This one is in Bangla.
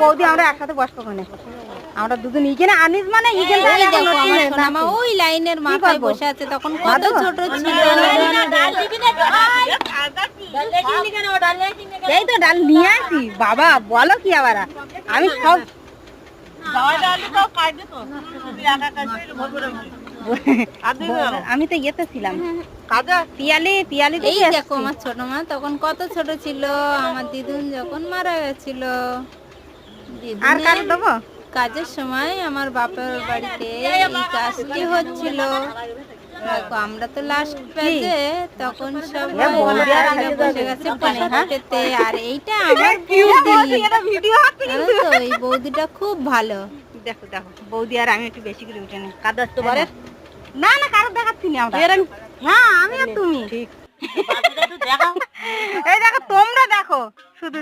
বৌদি আমরা একসাথে বসবো ওখানে, আমরা দুজন এইখানে আনিস মানে এইখানে ওই লাইনের মাথায় বসে আছে, তখন কত ছোট ছিল। এই তো ডাল নিয়ে আসি বাবা, বলো কি আবার, আমি সব আমি তো ইয়েতে ছিলাম পিয়ালি পিয়ালি। এই দেখো আমার ছোট মা তখন কত ছোট ছিল, আমার দিদুন যখন মারা গেছিল। আর কার দেবো কাজের সময় আমার বাপের বাড়িতে এই কাজটি হচ্ছিল। দেখো আমরা তো লাস্ট পেজে, তখন সবাই বসে গেছে প্রসাদ পেতে। আর এইটা আমার বৌদি, জানো তো এই বৌদিটা খুব ভালো। দেখো দেখো বৌদি আর আমি একটু বেশি করে উঠে নি কাদার তো পারে না না, কারো দেখাচ্ছি না আমরা। হ্যাঁ আমি আর তুমি ঠিক। এই দেখো তোমরা দেখো শুধু।